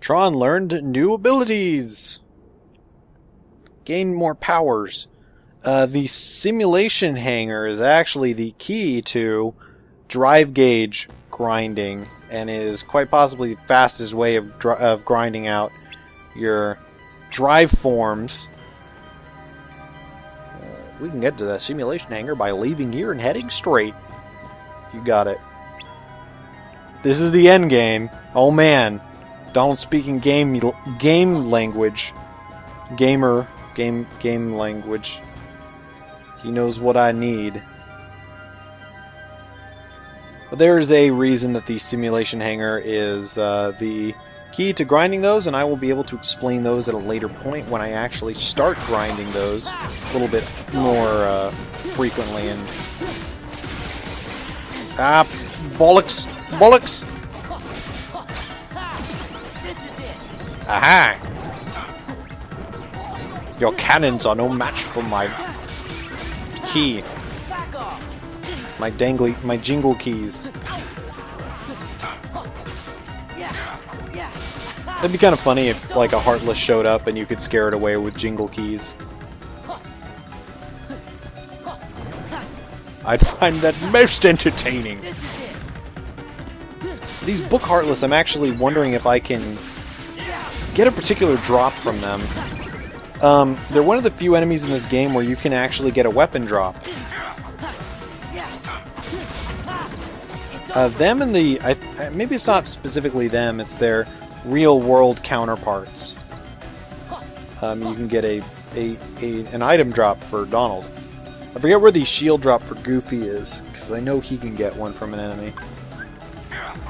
Tron learned new abilities. Gained more powers. The simulation hanger is actually the key to drive gauge grinding, and is quite possibly the fastest way of grinding out your drive forms. We can get to the simulation hangar by leaving here and heading straight. You got it. This is the end game. Oh man, Donald speaking game language, game language. He knows what I need. But there's a reason that the simulation hangar is the key to grinding those, and I will be able to explain those at a later point when I actually start grinding those a little bit more frequently. And bollocks! Bollocks! Aha! Your cannons are no match for my key. My jingle keys. That'd be kind of funny if, like, a Heartless showed up and you could scare it away with jingle keys. I'd find that most entertaining. These Book Heartless, I'm actually wondering if I can get a particular drop from them. They're one of the few enemies in this game where you can actually get a weapon drop. Them and the... maybe it's not specifically them, it's their real-world counterparts. You can get an item drop for Donald. I forget where the shield drop for Goofy is, because I know he can get one from an enemy.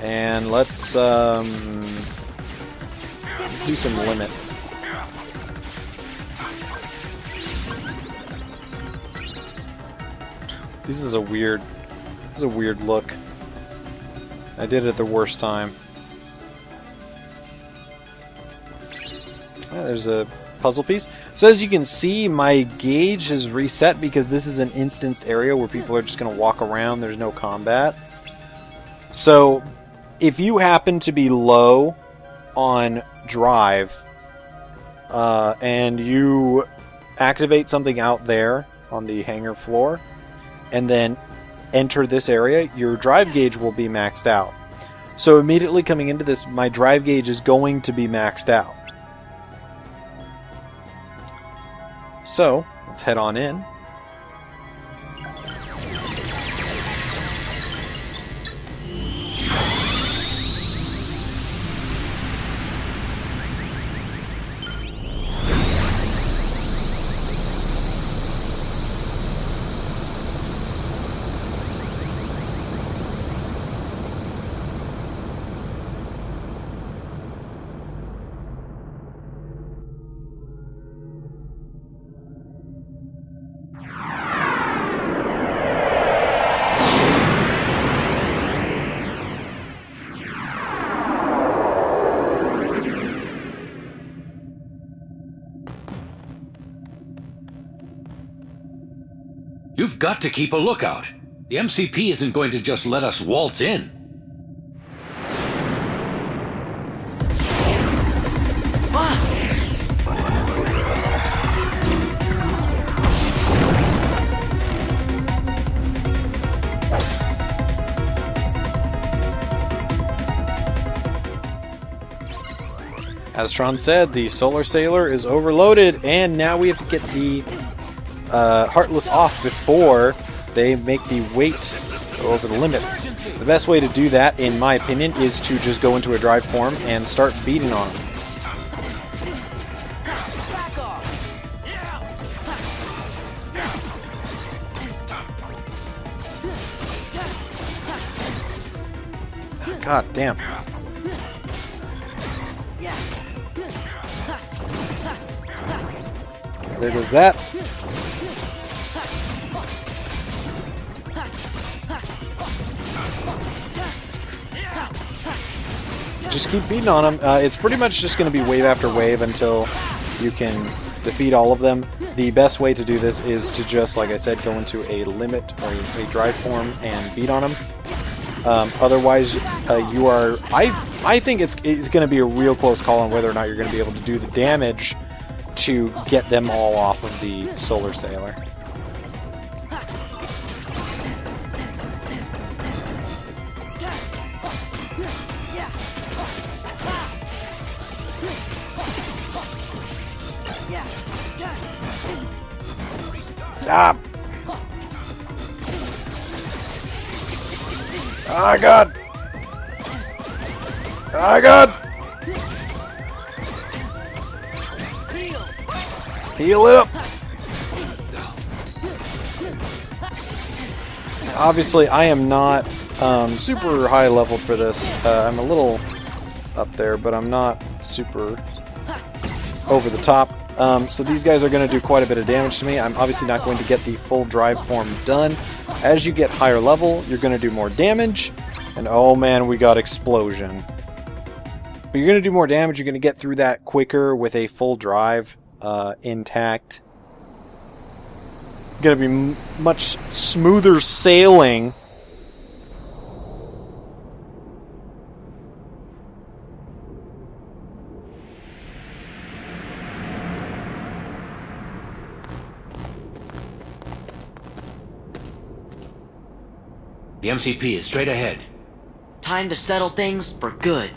And let's do some limit. This is a weird look. I did it at the worst time. There's a puzzle piece. So as you can see, my gauge is reset because this is an instanced area where people are just going to walk around. There's no combat. So if you happen to be low on drive and you activate something out there on the hangar floor and then enter this area, your drive gauge will be maxed out. So immediately coming into this, my drive gauge is going to be maxed out. So, let's head on in. You've got to keep a lookout. The MCP isn't going to just let us waltz in. As Tron said, the Solar Sailor is overloaded, and now we have to get the Heartless off before they make the weight go over the limit. The best way to do that, in my opinion, is to just go into a drive form and start beating on them. God damn. There goes that. Just keep beating on them. It's pretty much just going to be wave after wave until you can defeat all of them. The best way to do this is to just, like I said, go into a limit or a drive form and beat on them. Otherwise, you are... I think it's going to be a real close call on whether or not you're going to be able to do the damage to get them all off of the Solar Sailor. Stop! Oh god! Oh god! Heal it up! Obviously, I am not super high leveled for this. I'm a little up there, but I'm not super over the top. So these guys are going to do quite a bit of damage to me. I'm obviously not going to get the full drive form done. As you get higher level, you're going to do more damage. And oh man, we got explosion. But you're going to do more damage. You're going to get through that quicker with a full drive intact. Going to be much smoother sailing. The MCP is straight ahead. Time to settle things for good.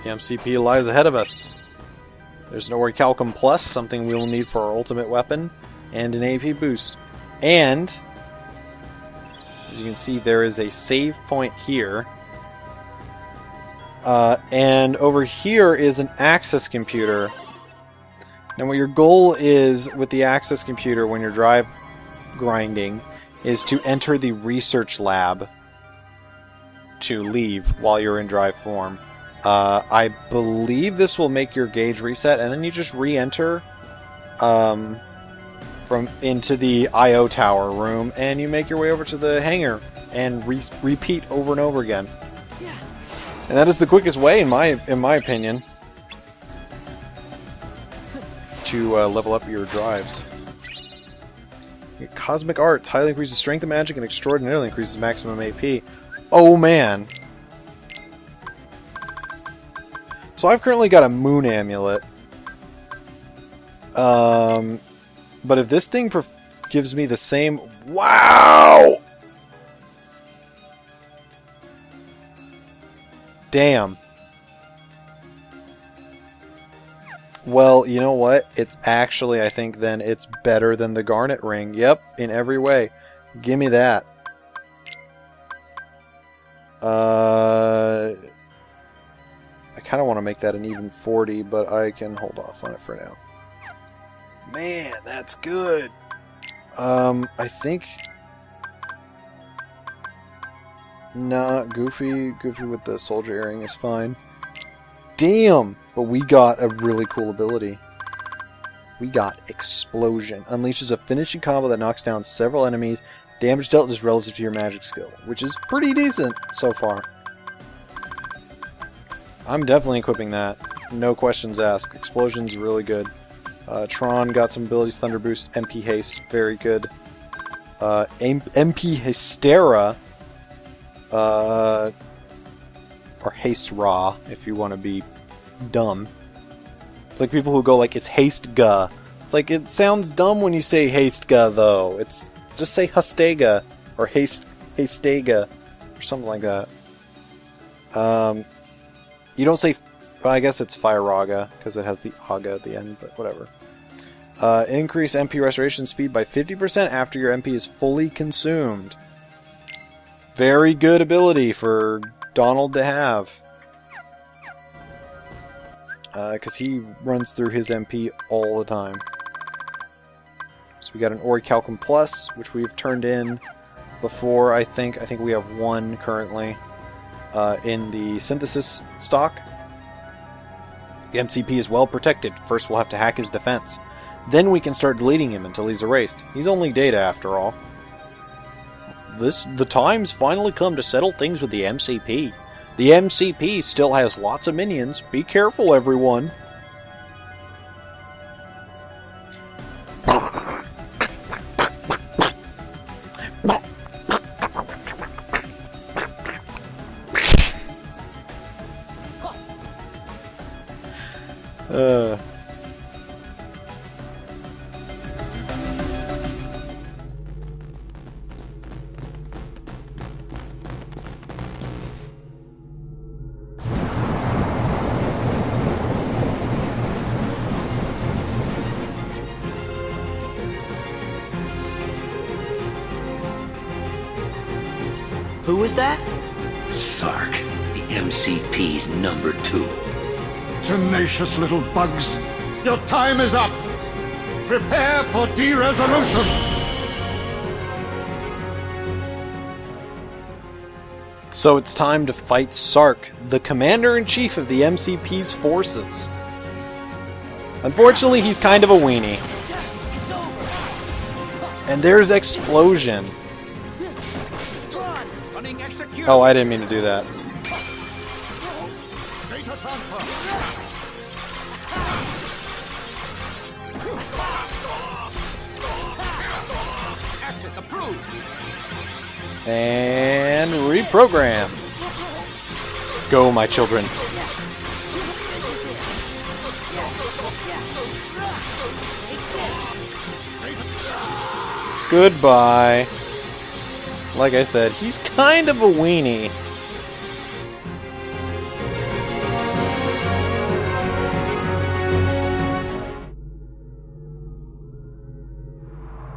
The MCP lies ahead of us. There's an Orichalcum Plus, something we will need for our ultimate weapon, and an AP boost. And as you can see, there is a save point here. And over here is an access computer. Now what your goal is with the access computer when you're drive grinding is to enter the research lab to leave while you're in drive form. I believe this will make your gauge reset, and then you just re-enter into the I/O tower room, and you make your way over to the hangar and repeat over and over again. And that is the quickest way, in my opinion, to level up your drives. Cosmic Arts highly increases strength of magic and extraordinarily increases maximum AP. Oh man! So I've currently got a Moon Amulet. But if this thing gives me the same... Wow! Damn. Well, you know what? It's actually, I think then, it's better than the Garnet Ring. Yep, in every way. Give me that. I kind of want to make that an even 40, but I can hold off on it for now. Man, that's good. I think... Nah, Goofy with the soldier earring is fine. Damn! But we got a really cool ability. We got Explosion. Unleashes a finishing combo that knocks down several enemies. Damage dealt is relative to your magic skill, which is pretty decent so far. I'm definitely equipping that. No questions asked. Explosion's really good. Tron got some abilities. Thunder Boost, MP Haste, very good. MP Hystera, or Haste Raw, if you want to be dumb. It's like people who go like, it's Haste-ga. It's like, it sounds dumb when you say Haste-ga, though. It's, just say Hastega, or Hastega, or something like that. You don't say... Well, I guess it's Fire-Raga, because it has the Aga at the end, but whatever. Increase MP restoration speed by 50% after your MP is fully consumed. Very good ability for Donald to have. Because he runs through his MP all the time. So we got an Orichalcum Plus, which we've turned in before, I think. I think we have one currently in the Synthesis stock. The MCP is well protected. First we'll have to hack his defense. Then we can start deleting him until he's erased. He's only data after all. the time's finally come to settle things with the MCP. The MCP still has lots of minions. Be careful, everyone. Who was that? Sark, the MCP's number 2. Tenacious little bugs. Your time is up. Prepare for de-resolution. So it's time to fight Sark, the commander-in-chief of the MCP's forces. Unfortunately, he's kind of a weenie. And there's Explosion. Oh, I didn't mean to do that. Data transfer. Access approved. And reprogram. Go, my children. Goodbye. Like I said, he's kind of a weenie.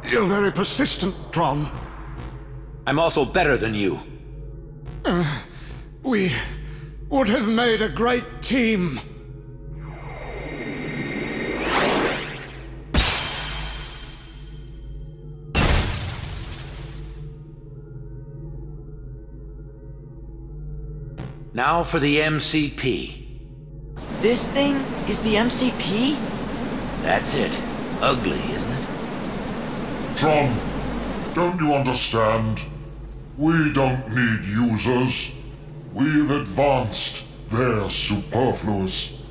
You're very persistent, Tron. I'm also better than you. We would have made a great team. Now for the MCP. This thing is the MCP? That's it. Ugly, isn't it? Tron, don't you understand? We don't need users. We've advanced. They're superfluous.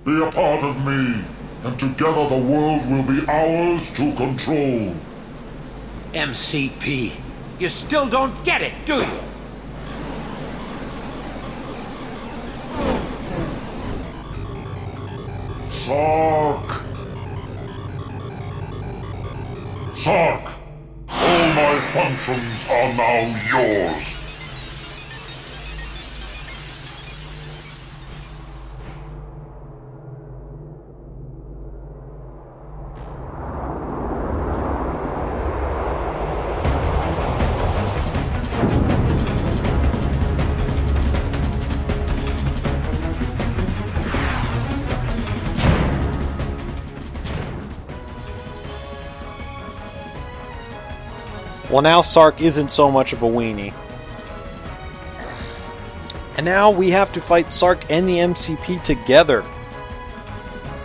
Be a part of me, and together the world will be ours to control. MCP. You still don't get it, do you? Sark! Sark! All my functions are now yours. Well, now Sark isn't so much of a weenie. And now we have to fight Sark and the MCP together.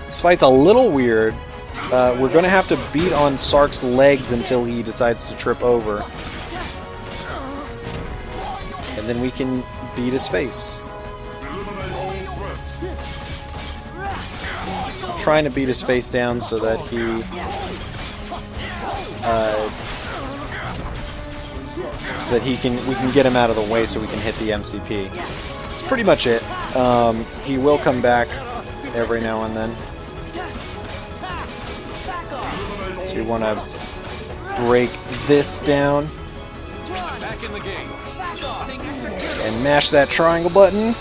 This fight's a little weird. We're going to have to beat on Sark's legs until he decides to trip over. And then we can beat his face. I'm trying to beat his face down so that he... we can get him out of the way so we can hit the MCP. That's pretty much it. He will come back every now and then. So you want to break this down and mash that triangle button.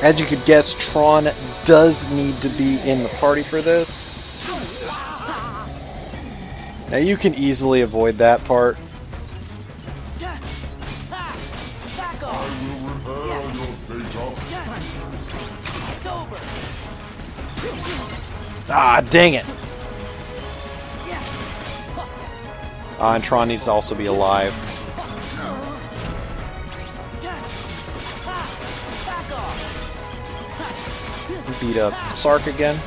As you could guess, Tron does need to be in the party for this. Now you can easily avoid that part. Ah, dang it! And Tron needs to also be alive. Beat up Sark again.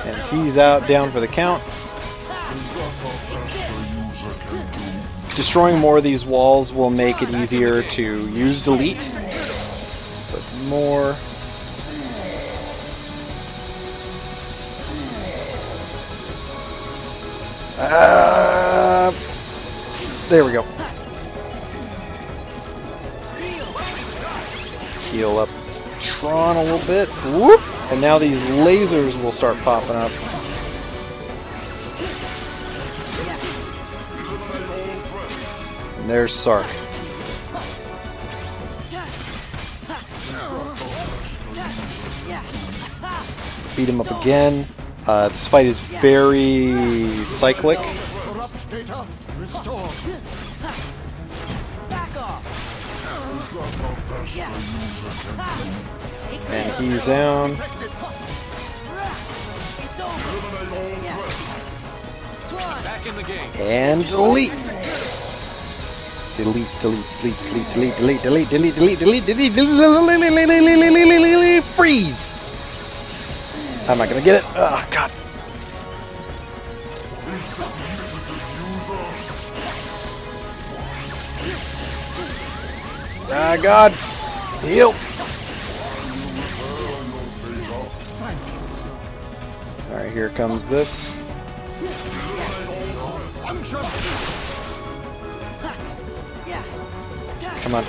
And he's out, down for the count. Destroying more of these walls will make it easier to use delete. But more... there we go. Heal up Tron a little bit. Whoop! And now these lasers will start popping up. And there's Sark. Beat him up again. This fight is very cyclic. And he's down. And delete. Delete, delete, delete, delete, delete, delete, delete, delete, delete, delete, delete, freeze! I'm not gonna get it. Oh, God. Ah, God. Heal. Alright, here comes this. Come on.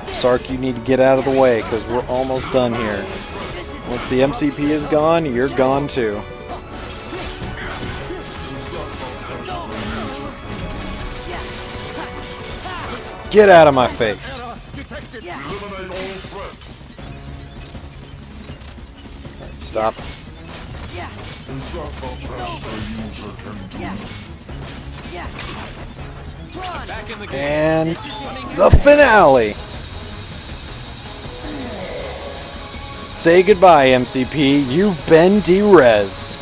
Sark, you need to get out of the way, because we're almost done here. Once the MCP is gone, you're gone too. Get out of my face. Right, stop. And the finale. Say goodbye, MCP. You've been de-rezzed.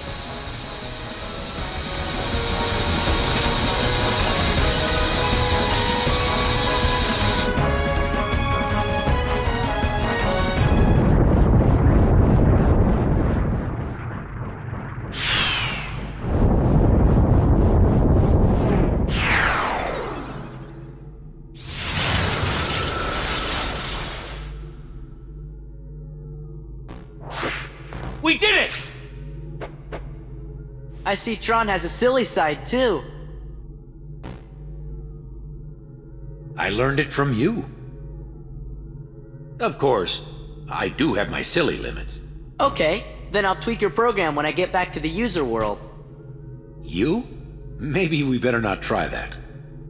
We did it! I see Tron has a silly side, too. I learned it from you. Of course, I do have my silly limits. Okay, then I'll tweak your program when I get back to the user world. You? Maybe we better not try that.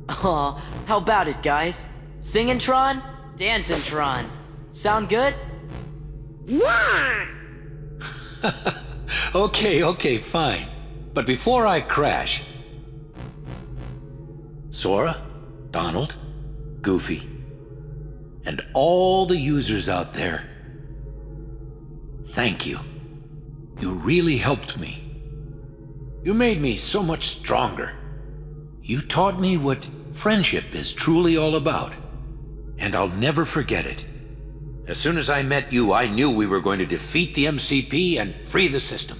Aw, how about it, guys? Singin' Tron, dancin' Tron. Sound good? Okay, fine. But before I crash... Sora, Donald, Goofy, and all the users out there, thank you. You really helped me. You made me so much stronger. You taught me what friendship is truly all about. And I'll never forget it. As soon as I met you, I knew we were going to defeat the MCP and free the system.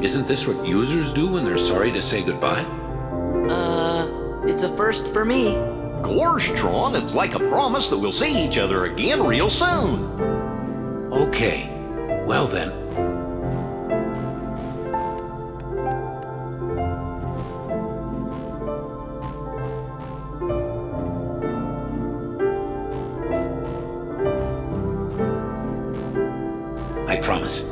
Isn't this what users do when they're sorry to say goodbye? It's a first for me. Gosh, Tron, it's like a promise that we'll see each other again real soon. Okay, well then. I promise.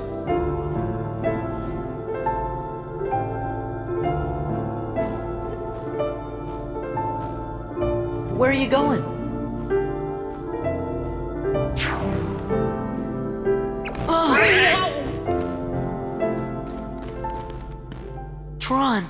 Where are you going? Tron.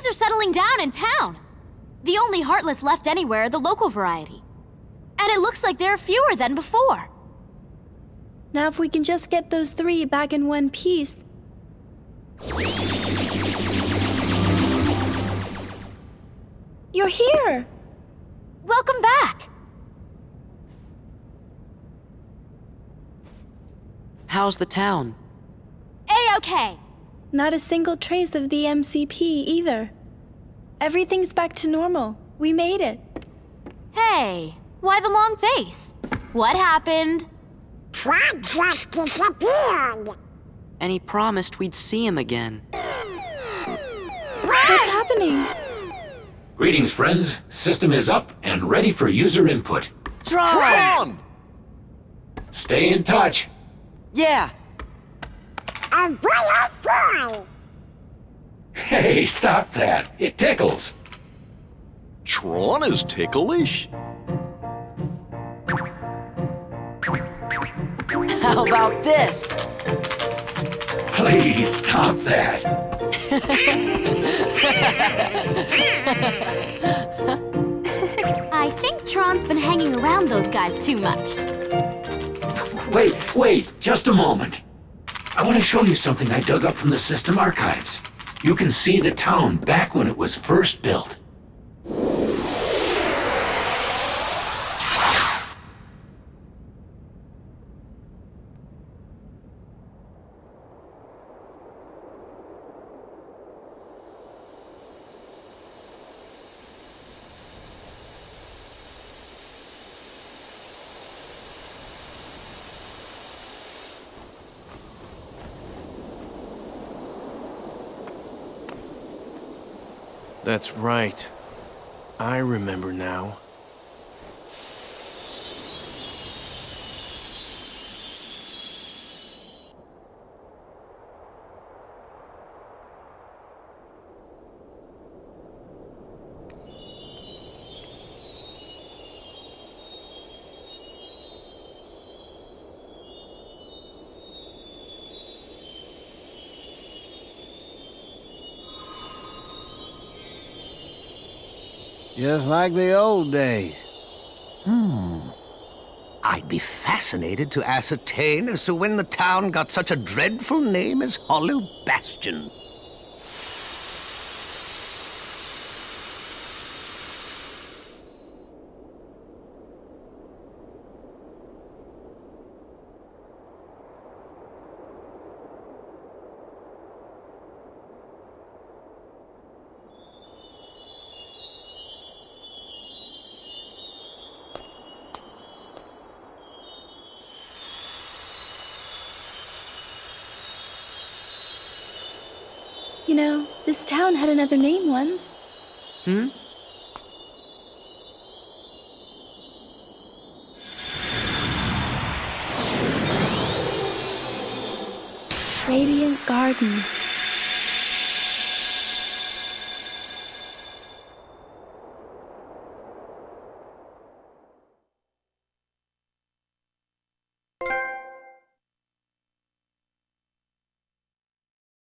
bugs are settling down in town. The only heartless left anywhere are the local variety. And it looks like there are fewer than before. Now if we can just get those 3 back in one piece. You're here! Welcome back! How's the town? A-okay. Not a single trace of the MCP either. Everything's back to normal. We made it. Hey, why the long face? What happened? Tron just disappeared. And he promised we'd see him again. What's happening? Greetings, friends. System is up and ready for user input. Tron! Stay in touch. Yeah! Oh boy, oh boy! Hey, stop that. It tickles. Tron is ticklish? How about this? Please stop that. I think Tron's been hanging around those guys too much. Wait, just a moment. I want to show you something I dug up from the system archives. You can see the town back when it was first built. That's right. I remember now. Just like the old days. I'd be fascinated to ascertain as to when the town got such a dreadful name as Hollow Bastion. You know, this town had another name once. Radiant Garden.